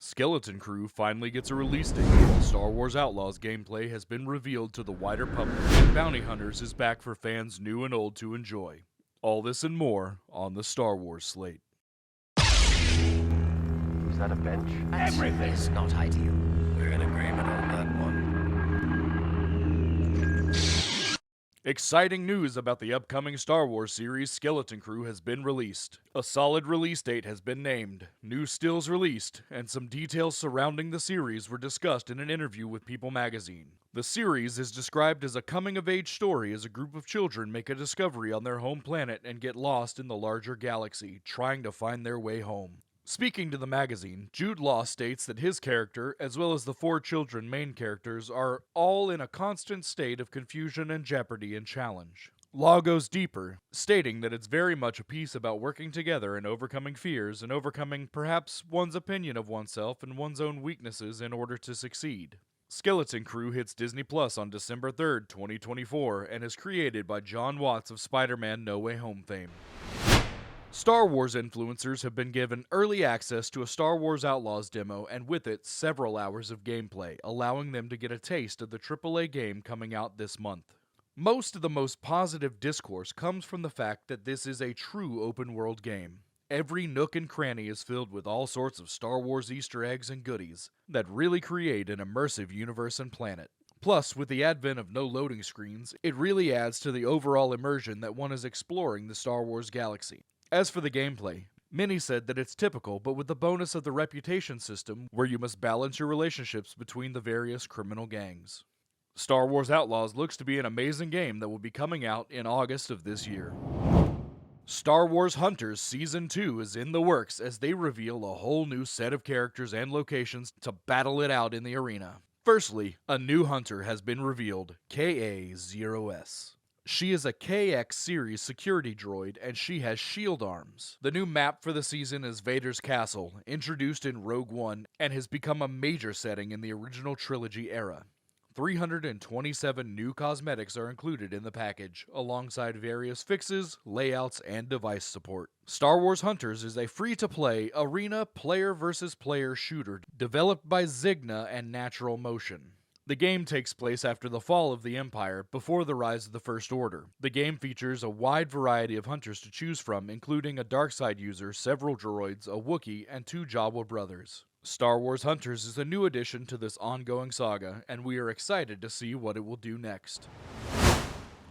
Skeleton Crew finally gets a release date, while Star Wars Outlaws gameplay has been revealed to the wider public, and Bounty Hunters is back for fans new and old to enjoy. All this and more on the Star Wars slate. Is that a bench? Everything is not ideal. We're in agreement on that one. Exciting news about the upcoming Star Wars series Skeleton Crew has been released. A solid release date has been named, new stills released, and some details surrounding the series were discussed in an interview with People magazine. The series is described as a coming-of-age story as a group of children make a discovery on their home planet and get lost in the larger galaxy, trying to find their way home. Speaking to the magazine, Jude Law states that his character, as well as the four children main characters, are all in a constant state of confusion and jeopardy and challenge. Law goes deeper, stating that it's very much a piece about working together and overcoming fears and overcoming perhaps one's opinion of oneself and one's own weaknesses in order to succeed. Skeleton Crew hits Disney Plus on December 3rd, 2024, and is created by John Watts of Spider-Man No Way Home fame. Star Wars influencers have been given early access to a Star Wars Outlaws demo and with it several hours of gameplay, allowing them to get a taste of the AAA game coming out this month. Most of the most positive discourse comes from the fact that this is a true open-world game. Every nook and cranny is filled with all sorts of Star Wars Easter eggs and goodies that really create an immersive universe and planet. Plus, with the advent of no loading screens, it really adds to the overall immersion that one is exploring the Star Wars galaxy. As for the gameplay, many said that it's typical, but with the bonus of the reputation system, where you must balance your relationships between the various criminal gangs. Star Wars Outlaws looks to be an amazing game that will be coming out in August of this year. Star Wars Hunters Season 2 is in the works as they reveal a whole new set of characters and locations to battle it out in the arena. Firstly, a new hunter has been revealed, KA-0S. She is a KX series security droid, and she has shield arms. The new map for the season is Vader's Castle, introduced in Rogue One, and has become a major setting in the original trilogy era. 327 new cosmetics are included in the package, alongside various fixes, layouts, and device support. Star Wars Hunters is a free-to-play, arena player-versus-player shooter developed by Zigna and Natural Motion. The game takes place after the fall of the Empire, before the rise of the First Order. The game features a wide variety of hunters to choose from, including a Darkside user, several droids, a Wookiee, and 2 Jawa brothers. Star Wars Hunters is a new addition to this ongoing saga, and we are excited to see what it will do next.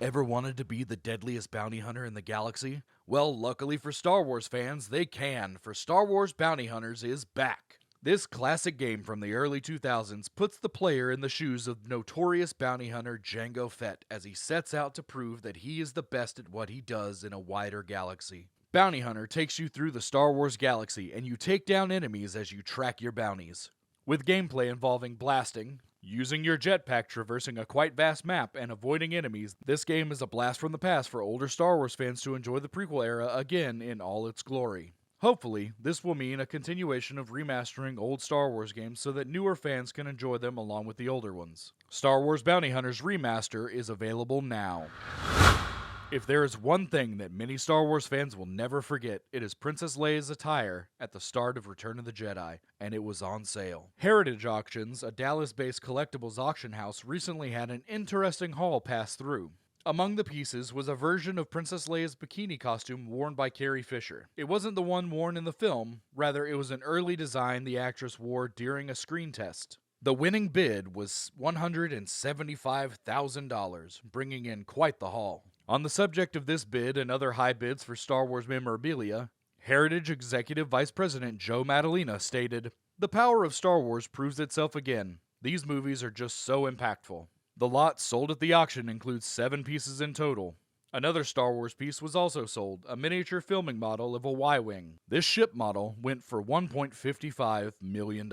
Ever wanted to be the deadliest bounty hunter in the galaxy? Well, luckily for Star Wars fans, they can, for Star Wars Bounty Hunters is back. This classic game from the early 2000s puts the player in the shoes of notorious bounty hunter Jango Fett as he sets out to prove that he is the best at what he does in a wider galaxy. Bounty Hunter takes you through the Star Wars galaxy, and you take down enemies as you track your bounties. With gameplay involving blasting, using your jetpack traversing a quite vast map, and avoiding enemies, this game is a blast from the past for older Star Wars fans to enjoy the prequel era again in all its glory. Hopefully, this will mean a continuation of remastering old Star Wars games so that newer fans can enjoy them along with the older ones. Star Wars Bounty Hunters Remaster is available now. If there is one thing that many Star Wars fans will never forget, it is Princess Leia's attire at the start of Return of the Jedi, and it was on sale. Heritage Auctions, a Dallas-based collectibles auction house, recently had an interesting haul pass through. Among the pieces was a version of Princess Leia's bikini costume worn by Carrie Fisher. It wasn't the one worn in the film, rather it was an early design the actress wore during a screen test. The winning bid was $175,000, bringing in quite the haul. On the subject of this bid and other high bids for Star Wars memorabilia, Heritage Executive Vice President Joe Madalena stated, "The power of Star Wars proves itself again. These movies are just so impactful." The lot sold at the auction includes 7 pieces in total. Another Star Wars piece was also sold, a miniature filming model of a Y-Wing. This ship model went for $1.55 million.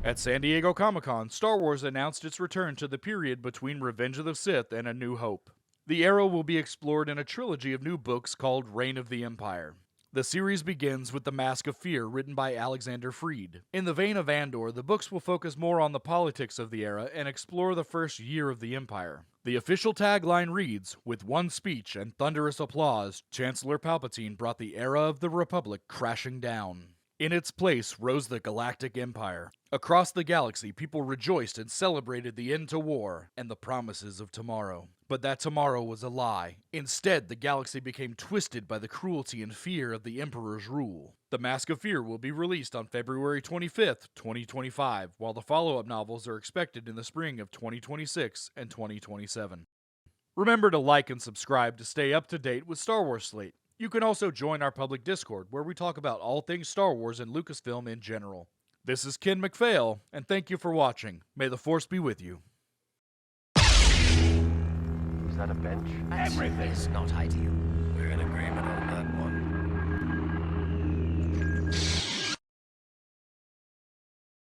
At San Diego Comic-Con, Star Wars announced its return to the period between Revenge of the Sith and A New Hope. The era will be explored in a trilogy of new books called Reign of the Empire. The series begins with The Mask of Fear, written by Alexander Freed. In the vein of Andor, the books will focus more on the politics of the era and explore the first year of the Empire. The official tagline reads, "With one speech and thunderous applause, Chancellor Palpatine brought the era of the Republic crashing down." In its place rose the Galactic Empire. Across the galaxy, people rejoiced and celebrated the end to war and the promises of tomorrow. But that tomorrow was a lie. Instead, the galaxy became twisted by the cruelty and fear of the Emperor's rule. The Mask of Fear will be released on February 25th, 2025, while the follow-up novels are expected in the spring of 2026 and 2027. Remember to like and subscribe to stay up to date with Star Wars Slate. You can also join our public Discord, where we talk about all things Star Wars and Lucasfilm in general. This is Ken McPhail, and thank you for watching. May the Force be with you. Is that a bench? Everything is not ideal. We're in agreement.